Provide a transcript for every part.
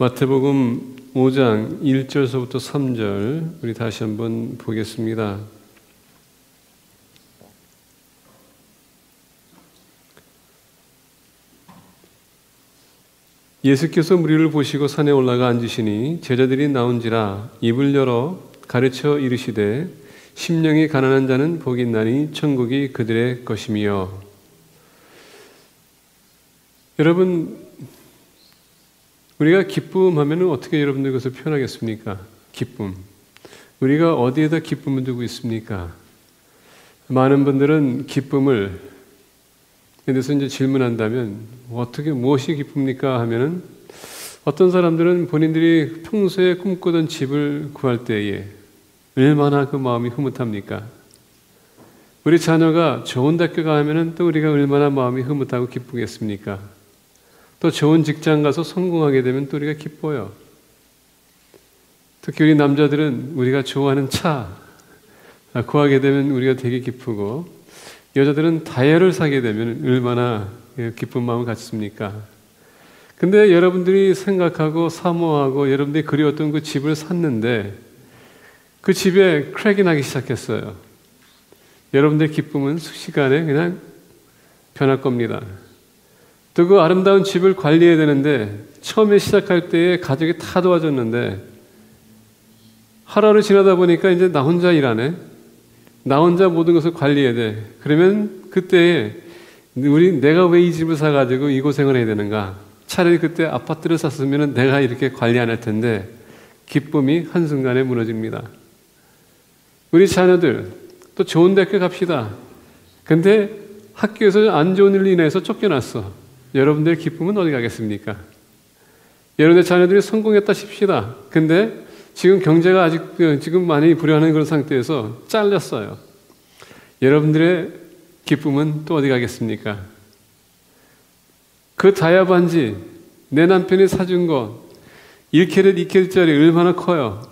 마태복음 5장 1절서부터 3절 우리 다시 한번 보겠습니다. 예수께서 무리를 보시고 산에 올라가 앉으시니 제자들이 나온지라 입을 열어 가르쳐 이르시되 심령이 가난한 자는 복이 있나니 천국이 그들의 것이며. 여러분, 우리가 기쁨하면 어떻게 여러분들 그것을 표현하겠습니까? 기쁨. 우리가 어디에다 기쁨을 두고 있습니까? 많은 분들은 기쁨을 그래서 이제 질문한다면 어떻게 무엇이 기쁩니까? 하면은 어떤 사람들은 본인들이 평소에 꿈꾸던 집을 구할 때에 얼마나 그 마음이 흐뭇합니까? 우리 자녀가 좋은 대학교 가면은 또 우리가 얼마나 마음이 흐뭇하고 기쁘겠습니까? 또 좋은 직장 가서 성공하게 되면 또 우리가 기뻐요. 특히 우리 남자들은 우리가 좋아하는 차 구하게 되면 우리가 되게 기쁘고, 여자들은 다이어를 사게 되면 얼마나 기쁜 마음을 갖습니까? 근데 여러분들이 생각하고 사모하고 여러분들이 그리웠던 그 집을 샀는데 그 집에 크랙이 나기 시작했어요. 여러분들의 기쁨은 순식간에 그냥 변할 겁니다. 또 그 아름다운 집을 관리해야 되는데 처음에 시작할 때에 가족이 다 도와줬는데 하루를 지나다 보니까 이제 나 혼자 일하네. 나 혼자 모든 것을 관리해야 돼. 그러면 그때 내가 왜 이 집을 사가지고 이 고생을 해야 되는가? 차라리 그때 아파트를 샀으면 내가 이렇게 관리 안 할 텐데 기쁨이 한순간에 무너집니다. 우리 자녀들 또 좋은 대학교 갑시다. 근데 학교에서 안 좋은 일로 인해서 쫓겨났어. 여러분들의 기쁨은 어디 가겠습니까? 여러분의 자녀들이 성공했다 칩시다. 근데 지금 경제가 아직 지금 많이 불안한 그런 상태에서 잘렸어요. 여러분들의 기쁨은 또 어디 가겠습니까? 그 다이아 반지 내 남편이 사준 것 1캐럿, 2캐럿짜리 얼마나 커요.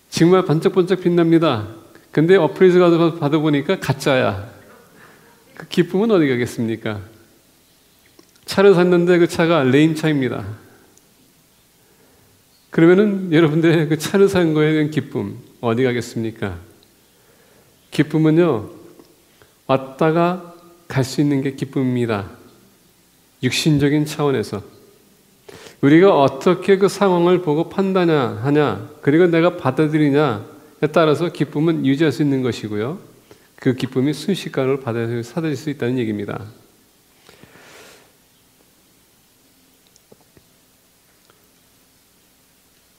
정말 반짝반짝 빛납니다. 근데 어프레이즈 가서 받아보니까 가짜야. 그 기쁨은 어디 가겠습니까? 차를 샀는데 그 차가 레인차입니다. 그러면은 여러분들의 그 차를 산 거에 대한 기쁨 어디 가겠습니까? 기쁨은요, 왔다가 갈 수 있는 게 기쁨입니다. 육신적인 차원에서 우리가 어떻게 그 상황을 보고 판단하냐, 그리고 내가 받아들이냐에 따라서 기쁨은 유지할 수 있는 것이고요. 그 기쁨이 순식간으로 사라질 수 있다는 얘기입니다.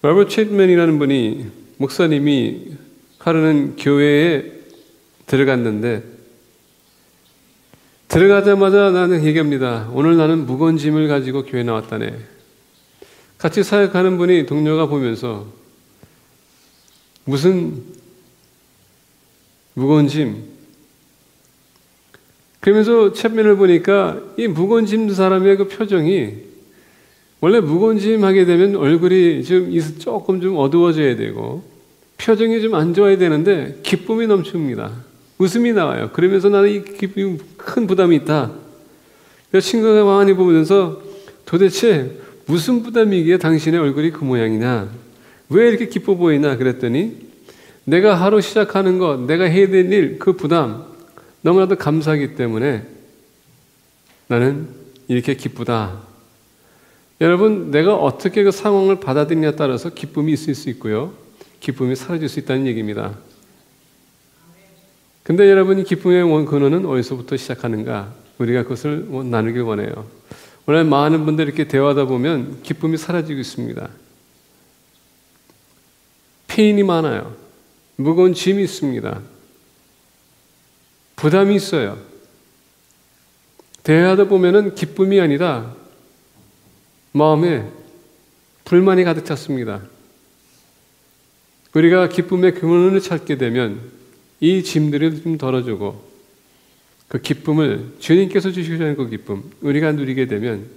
로버트 챗맨이라는 분이, 목사님이 하루는 교회에 들어갔는데 들어가자마자 나는 얘기합니다. 오늘 나는 무거운 짐을 가지고 교회 나왔다네. 같이 사역하는 분이, 동료가 보면서 무슨 무거운 짐? 그러면서 챗맨을 보니까 이 무거운 짐 사람의 그 표정이, 원래 무거운 짐 하게 되면 얼굴이 조금 좀 어두워져야 되고 표정이 좀 안 좋아야 되는데 기쁨이 넘칩니다. 웃음이 나와요. 그러면서 나는 이 기쁨이 큰 부담이 있다. 그래서 친구가 많이 보면서 도대체 무슨 부담이기에 당신의 얼굴이 그 모양이냐? 왜 이렇게 기뻐 보이나? 그랬더니 내가 하루 시작하는 것, 내가 해야 될 일, 그 부담 너무나도 감사하기 때문에 나는 이렇게 기쁘다. 여러분, 내가 어떻게 그 상황을 받아들이냐에 따라서 기쁨이 있을 수 있고요, 기쁨이 사라질 수 있다는 얘기입니다. 근데 여러분, 이 기쁨의 근원은 어디서부터 시작하는가? 우리가 그것을 나누길 원해요. 오늘 많은 분들 이렇게 대화하다 보면 기쁨이 사라지고 있습니다. 페인이 많아요. 무거운 짐이 있습니다. 부담이 있어요. 대화하다 보면은 기쁨이 아니라 마음에 불만이 가득 찼습니다. 우리가 기쁨의 근원을 찾게 되면 이 짐들을 좀 덜어주고 그 기쁨을, 주님께서 주시는 그 기쁨 우리가 누리게 되면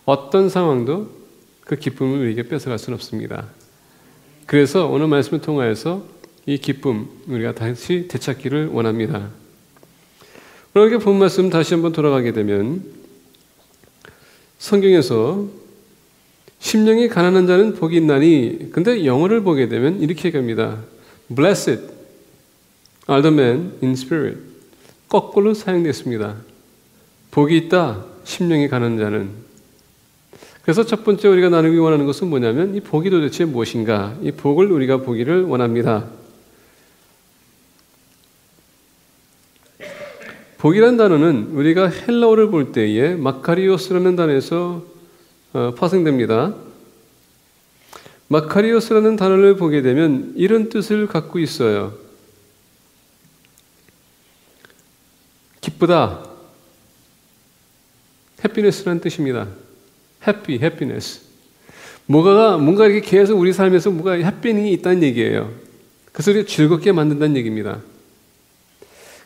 어떤 상황도 그 기쁨을 우리에게 뺏어갈 수는 없습니다. 그래서 오늘 말씀을 통하여서 이 기쁨 우리가 다시 되찾기를 원합니다. 오늘 본 말씀 다시 한번 돌아가게 되면 성경에서 심령이 가난한 자는 복이 있나니. 근데 영어를 보게 되면 이렇게 얘기합니다. Blessed are the men in spirit. 거꾸로 사용됐습니다. 복이 있다. 심령이 가난한 자는. 그래서 첫 번째 우리가 나누기 원하는 것은 뭐냐면 이 복이 도대체 무엇인가? 이 복을 우리가 보기를 원합니다. 복이란 단어는 우리가 헬라어를 볼 때에 마카리오스라는 단어에서 파생됩니다. 마카리오스라는 단어를 보게 되면 이런 뜻을 갖고 있어요. 기쁘다. 해피니스라는 뜻입니다. 해피니스. 뭔가 이렇게 계속 우리 삶에서 뭔가 해피닝이 있다는 얘기예요. 그래서 우리가 즐겁게 만든다는 얘기입니다.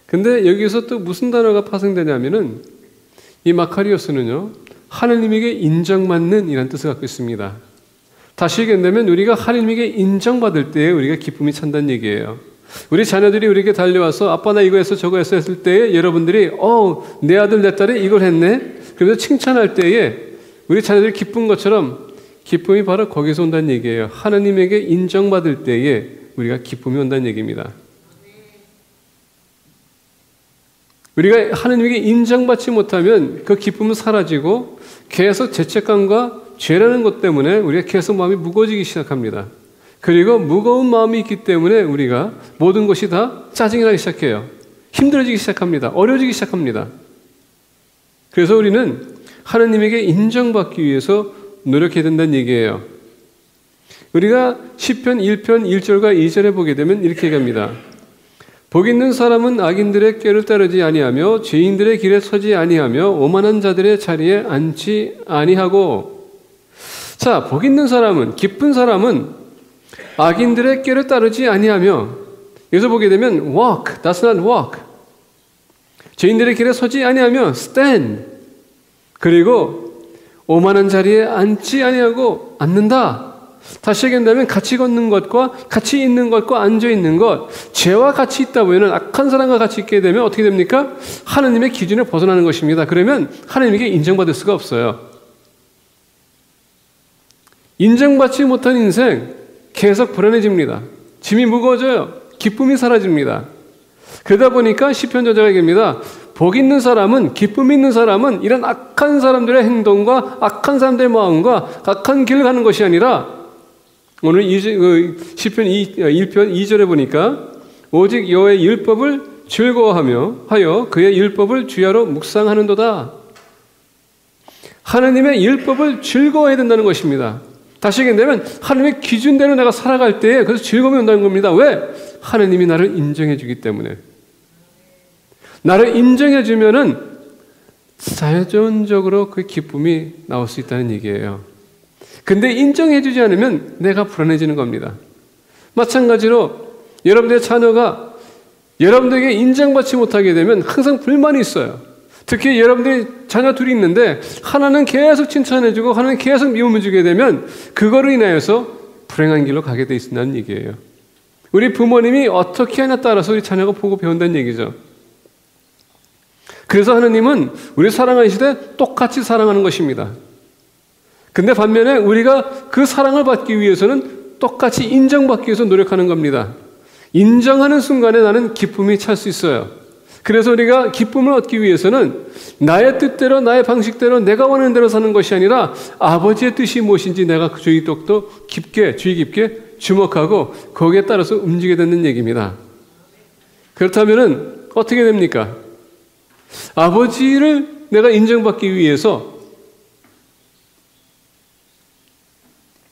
근데 여기서 또 무슨 단어가 파생되냐면은 이 마카리오스는요, 하느님에게 인정받는 이라는 뜻을 갖고 있습니다. 다시 얘기한다면 우리가 하느님에게 인정받을 때에 우리가 기쁨이 찬다는 얘기예요. 우리 자녀들이 우리에게 달려와서 아빠 나 이거 했어 저거 했어 했을 때에 여러분들이 내 아들 내 딸이 이걸 했네? 그래서 칭찬할 때에 우리 자녀들이 기쁜 것처럼 기쁨이 바로 거기서 온다는 얘기예요. 하느님에게 인정받을 때에 우리가 기쁨이 온다는 얘기입니다. 우리가 하느님에게 인정받지 못하면 그 기쁨은 사라지고 계속 죄책감과 죄라는 것 때문에 우리가 계속 마음이 무거워지기 시작합니다. 그리고 무거운 마음이 있기 때문에 우리가 모든 것이 다 짜증이 나기 시작해요. 힘들어지기 시작합니다. 어려워지기 시작합니다. 그래서 우리는 하느님에게 인정받기 위해서 노력해야 된다는 얘기예요. 우리가 시편 1편 1절과 2절에 보게 되면 이렇게 얘기합니다. 복 있는 사람은 악인들의 꾀를 따르지 아니하며 죄인들의 길에 서지 아니하며 오만한 자들의 자리에 앉지 아니하고. 자, 복 있는 사람은, 기쁜 사람은 악인들의 꾀를 따르지 아니하며, 여기서 보게 되면 walk, does not walk. 죄인들의 길에 서지 아니하며 stand. 그리고 오만한 자리에 앉지 아니하고 앉는다. 다시 얘기한다면 같이 걷는 것과 같이 있는 것과 앉아 있는 것, 죄와 같이 있다 보면 악한 사람과 같이 있게 되면 어떻게 됩니까? 하느님의 기준에 벗어나는 것입니다. 그러면 하느님에게 인정받을 수가 없어요. 인정받지 못한 인생 계속 불안해집니다. 짐이 무거워져요. 기쁨이 사라집니다. 그러다 보니까 시편 저자가 얘기합니다. 복 있는 사람은, 기쁨 있는 사람은 이런 악한 사람들의 행동과 악한 사람들의 마음과 악한 길을 가는 것이 아니라, 오늘 시편 1편 2절에 보니까 오직 여호와의 율법을 즐거워하여 그의 율법을 주야로 묵상하는도다. 하나님의 율법을 즐거워해야 된다는 것입니다. 다시 얘기하면 하나님의 기준대로 내가 살아갈 때에 그래서 즐거움이 온다는 겁니다. 왜? 하나님이 나를 인정해 주기 때문에. 나를 인정해 주면은 자연적으로 그 기쁨이 나올 수 있다는 얘기예요. 근데 인정해 주지 않으면 내가 불안해지는 겁니다. 마찬가지로 여러분들의 자녀가 여러분들에게 인정받지 못하게 되면 항상 불만이 있어요. 특히 여러분들이 자녀 둘이 있는데 하나는 계속 칭찬해 주고 하나는 계속 미움을 주게 되면 그거로 인하여서 불행한 길로 가게 돼 있다는 얘기예요. 우리 부모님이 어떻게 하냐에 따라서 우리 자녀가 보고 배운다는 얘기죠. 그래서 하나님은 우리 사랑하시되 똑같이 사랑하는 것입니다. 근데 반면에 우리가 그 사랑을 받기 위해서는 똑같이 인정받기 위해서 노력하는 겁니다. 인정하는 순간에 나는 기쁨이 찰 수 있어요. 그래서 우리가 기쁨을 얻기 위해서는 나의 뜻대로 나의 방식대로 내가 원하는 대로 사는 것이 아니라 아버지의 뜻이 무엇인지 내가 주의 깊게 주목하고 거기에 따라서 움직이게 되는 얘기입니다. 그렇다면 어떻게 됩니까? 아버지를 내가 인정받기 위해서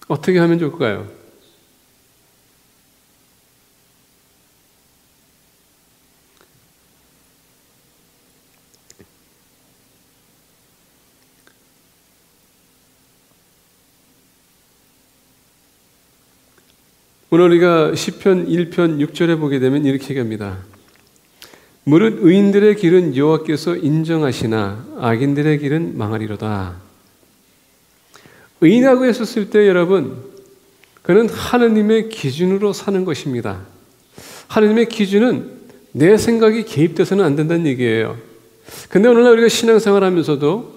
어떻게 하면 좋을까요? 오늘 우리가 시편 1편 6절에 보게 되면 이렇게 얘기합니다. 무릇 의인들의 길은 여호와께서 인정하시나 악인들의 길은 망하리로다. 의인하고 했었을 때 여러분, 그는 하느님의 기준으로 사는 것입니다. 하느님의 기준은 내 생각이 개입돼서는 안 된다는 얘기예요. 근데 오늘날 우리가 신앙생활 하면서도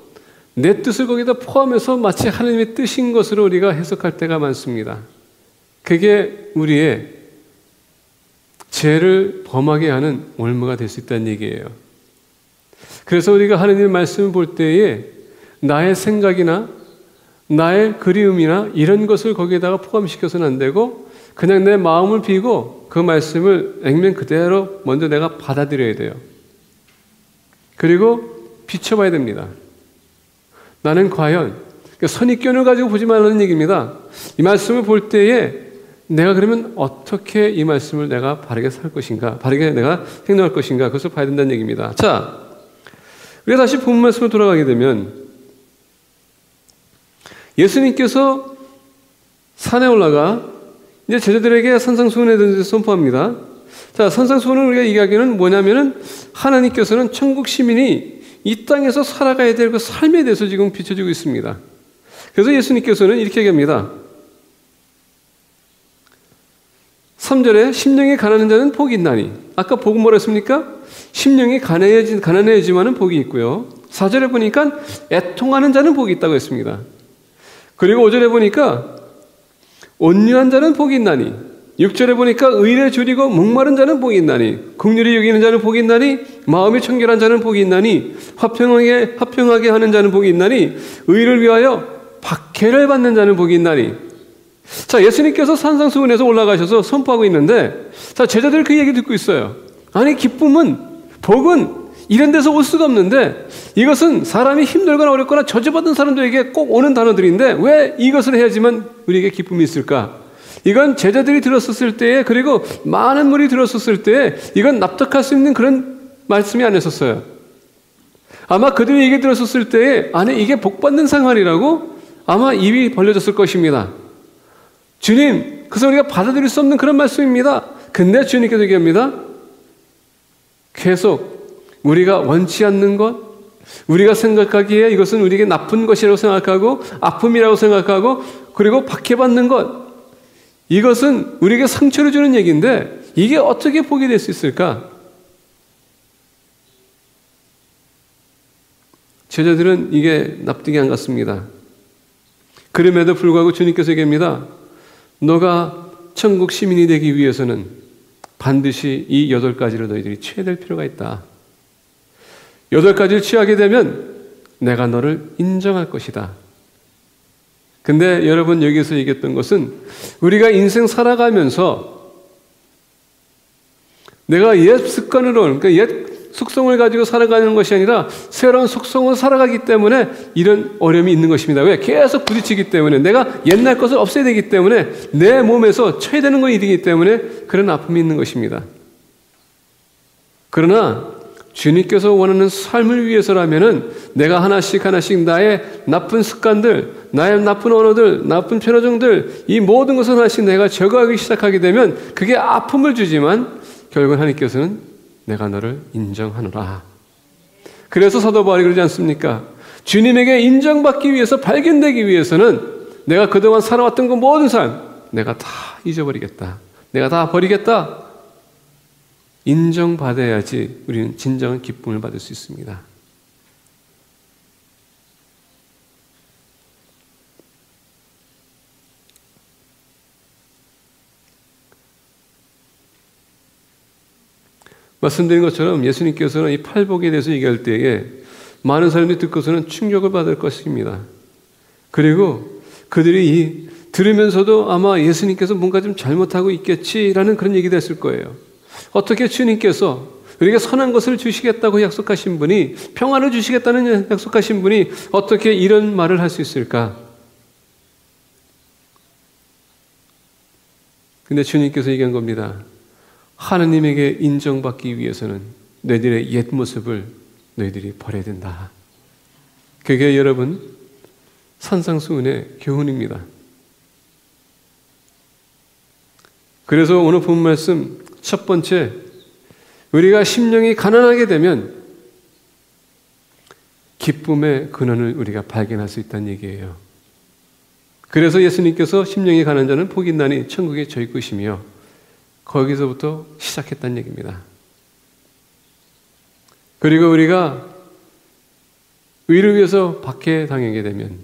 내 뜻을 거기다 포함해서 마치 하나님의 뜻인 것으로 우리가 해석할 때가 많습니다. 그게 우리의 죄를 범하게 하는 올무가 될 수 있다는 얘기예요. 그래서 우리가 하나님의 말씀을 볼 때에 나의 생각이나 나의 그리움이나 이런 것을 거기에다가 포함시켜서는 안 되고 그냥 내 마음을 비고 그 말씀을 액면 그대로 먼저 내가 받아들여야 돼요. 그리고 비춰봐야 됩니다. 나는 과연 선입견을 가지고 보지 말라는 얘기입니다. 이 말씀을 볼 때에 내가 그러면 어떻게 이 말씀을 내가 바르게 살 것인가, 바르게 내가 행동할 것인가, 그것을 봐야 된다는 얘기입니다. 자, 우리가 다시 본문 말씀으로 돌아가게 되면 예수님께서 산에 올라가 이제 제자들에게 산상수훈에 대해서 선포합니다. 자, 산상수훈을 우리가 이야기하는 뭐냐면은 하나님께서는 천국 시민이 이 땅에서 살아가야 될 그 삶에 대해서 지금 비춰주고 있습니다. 그래서 예수님께서는 이렇게 얘기합니다. 3절에 심령이 가난한 자는 복이 있나니. 아까 복은 뭐라 했습니까? 심령이 가난해지만은 복이 있고요. 4절에 보니까 애통하는 자는 복이 있다고 했습니다. 그리고 5절에 보니까 온유한 자는 복이 있나니. 6절에 보니까 의를 줄이고 목마른 자는 복이 있나니. 긍휼히 여기는 자는 복이 있나니. 마음이 청결한 자는 복이 있나니. 화평하게 하는 자는 복이 있나니. 의를 위하여 박해를 받는 자는 복이 있나니. 자, 예수님께서 산상수훈에서 올라가셔서 선포하고 있는데, 자, 제자들 그 얘기 듣고 있어요. 아니, 기쁨은, 복은 이런 데서 올 수가 없는데, 이것은 사람이 힘들거나 어렵거나 저주받은 사람들에게 꼭 오는 단어들인데, 왜 이것을 해야지만 우리에게 기쁨이 있을까? 이건 제자들이 들었었을 때에, 그리고 많은 무리 들었었을 때에, 이건 납득할 수 있는 그런 말씀이 아니었어요. 아마 그들이 얘기 들었었을 때에, 아니, 이게 복받는 생활이라고 아마 입이 벌려졌을 것입니다. 주님, 그래서 우리가 받아들일 수 없는 그런 말씀입니다. 근데 주님께서 얘기합니다. 계속 우리가 원치 않는 것, 우리가 생각하기에 이것은 우리에게 나쁜 것이라고 생각하고 아픔이라고 생각하고 그리고 박해받는 것, 이것은 우리에게 상처를 주는 얘기인데 이게 어떻게 복이 될 수 있을까? 제자들은 이게 납득이 안 갔습니다. 그럼에도 불구하고 주님께서 얘기합니다. 너가 천국 시민이 되기 위해서는 반드시 이 8가지를 너희들이 취해야 될 필요가 있다. 8가지를 취하게 되면 내가 너를 인정할 것이다. 근데 여러분 여기서 얘기했던 것은 우리가 인생 살아가면서 내가 옛 습관으로, 그러니까 옛 속성을 가지고 살아가는 것이 아니라 새로운 속성을 살아가기 때문에 이런 어려움이 있는 것입니다. 왜? 계속 부딪히기 때문에 내가 옛날 것을 없애야 되기 때문에 내 몸에서 쳐야 되는 것이 되기 때문에 그런 아픔이 있는 것입니다. 그러나 주님께서 원하는 삶을 위해서라면은 내가 하나씩 나의 나쁜 습관들, 나의 나쁜 언어들, 나쁜 편어종들 이 모든 것을 하나씩 내가 제거하기 시작하게 되면 그게 아픔을 주지만 결국은 하나님께서는 내가 너를 인정하노라. 그래서 사도 바울이 그러지 않습니까? 주님에게 인정받기 위해서 발견되기 위해서는 내가 그동안 살아왔던 그 모든 삶 내가 다 잊어버리겠다. 내가 다 버리겠다. 인정받아야지 우리는 진정한 기쁨을 받을 수 있습니다. 말씀드린 것처럼 예수님께서는 이 팔복에 대해서 얘기할 때에 많은 사람들이 듣고서는 충격을 받을 것입니다. 그리고 그들이 들으면서도 아마 예수님께서 뭔가 좀 잘못하고 있겠지라는 그런 얘기도 했을 거예요. 어떻게 주님께서 우리에게 선한 것을 주시겠다고 약속하신 분이, 평안을 주시겠다는 약속하신 분이 어떻게 이런 말을 할 수 있을까? 근데 주님께서 얘기한 겁니다. 하나님에게 인정받기 위해서는 너희들의 옛 모습을 너희들이 버려야 된다. 그게 여러분 산상수훈의 교훈입니다. 그래서 오늘 본 말씀 첫 번째, 우리가 심령이 가난하게 되면 기쁨의 근원을 우리가 발견할 수 있다는 얘기예요. 그래서 예수님께서 심령이 가난한 자는 복이 있나니 천국에 저희 것이며 거기서부터 시작했다는 얘기입니다. 그리고 우리가 의를 위해서 박해당하게 되면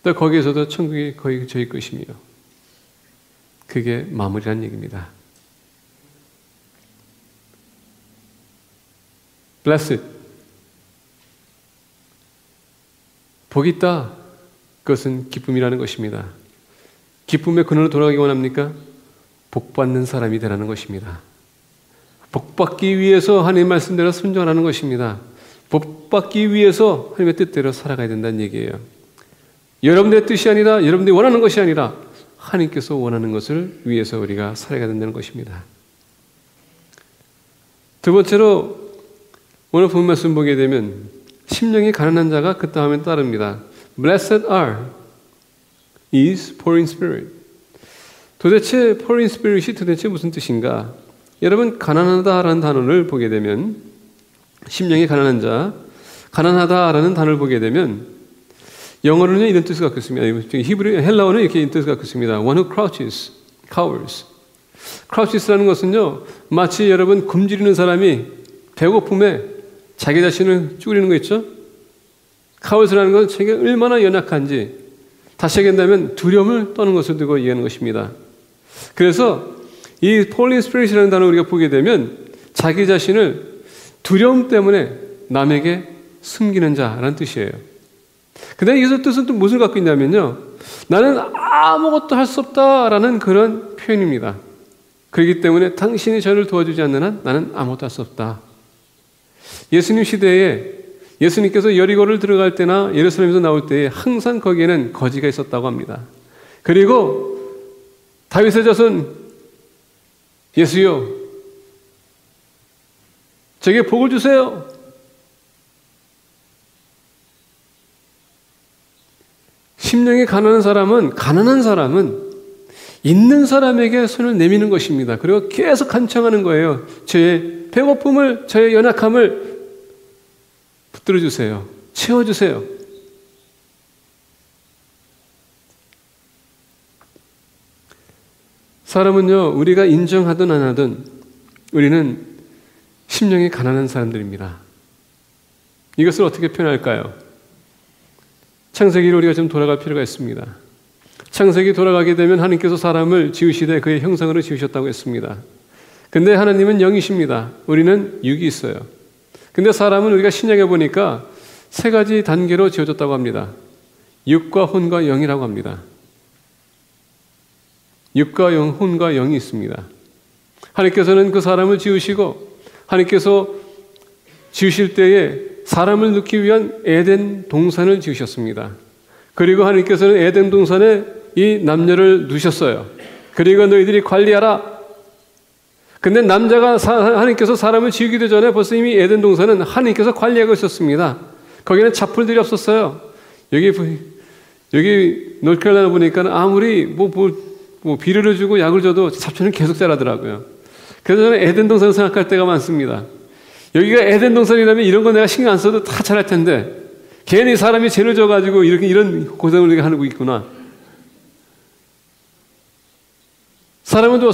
또 거기에서도 천국이 거의 저희 것이며 그게 마무리란 얘기입니다. Blessed. 복이 있다. 그것은 기쁨이라는 것입니다. 기쁨의 근원으로 돌아가기 원합니까? 복받는 사람이 되라는 것입니다. 복받기 위해서 하나님의 말씀대로 순종하는 것입니다. 복받기 위해서 하나님의 뜻대로 살아가야 된다는 얘기예요. 여러분의 뜻이 아니라 여러분들이 원하는 것이 아니라 하나님께서 원하는 것을 위해서 우리가 살아가야 된다는 것입니다. 두 번째로 오늘 본 말씀 보게 되면 심령이 가난한 자가 그 다음에 따릅니다. Blessed are is poor in spirit. 도대체 poor in spirit이 도대체 무슨 뜻인가? 여러분 가난하다라는 단어를 보게 되면 심령이 가난한 자, 가난하다라는 단어를 보게 되면 영어로는 이런 뜻을 갖고 있습니다. 히브리 헬라어는 이렇게 뜻을 갖고 있습니다. One who crouches, cowers. crouches라는 것은요, 마치 여러분 굶주리는 사람이 배고픔에 자기 자신을 쭈그리는 거 있죠? cowers라는 것은 자기가 얼마나 연약한지 다시 얘기한다면 두려움을 떠는 것을 두고 이해하는 것입니다. 그래서 이 poor in spirit이라는 단어를 우리가 보게 되면 자기 자신을 두려움 때문에 남에게 숨기는 자라는 뜻이에요. 근데 여기서 뜻은 또 무엇을 갖고 있냐면요. 나는 아무것도 할 수 없다라는 그런 표현입니다. 그렇기 때문에 당신이 저를 도와주지 않는 한 나는 아무것도 할 수 없다. 예수님 시대에 예수님께서 여리고를 들어갈 때나 예루살렘에서 나올 때에 항상 거기에는 거지가 있었다고 합니다. 그리고 다윗의 자손 예수여 제게 복을 주세요. 심령이 가난한 사람은 있는 사람에게 손을 내미는 것입니다. 그리고 계속 간청하는 거예요. 저의 배고픔을, 저의 연약함을 붙들어 주세요. 채워주세요. 사람은요, 우리가 인정하든 안 하든 우리는 심령이 가난한 사람들입니다. 이것을 어떻게 표현할까요? 창세기로 우리가 좀 돌아갈 필요가 있습니다. 창세기 돌아가게 되면 하나님께서 사람을 지으시되 그의 형상으로 지으셨다고 했습니다. 근데 하나님은 영이십니다. 우리는 육이 있어요. 근데 사람은 우리가 신약에 보니까 세 가지 단계로 지어졌다고 합니다. 육과 혼과 영이라고 합니다. 육과 영, 혼과 영이 있습니다. 하나님께서는 그 사람을 지으시고 하나님께서 지으실 때에 사람을 넣기 위한 에덴 동산을 지으셨습니다. 그리고 하나님께서는 에덴 동산에 이 남녀를 두셨어요. 그리고 너희들이 관리하라. 근데 남자가 하나님께서 사람을 지으기도 전에 벌써 이미 에덴 동산은 하나님께서 관리하고 있었습니다. 거기는 잡풀들이 없었어요. 여기 노스캐롤라이나 보니까 아무리 비료를 주고 약을 줘도 잡초는 계속 자라더라고요. 그래서 저는 에덴 동산을 생각할 때가 많습니다. 여기가 에덴 동산이라면 이런 거 내가 신경 안 써도 다 자랄 텐데 괜히 사람이 죄를 져가지고 이런 고생을 우리가 하고 있구나. 사람은 또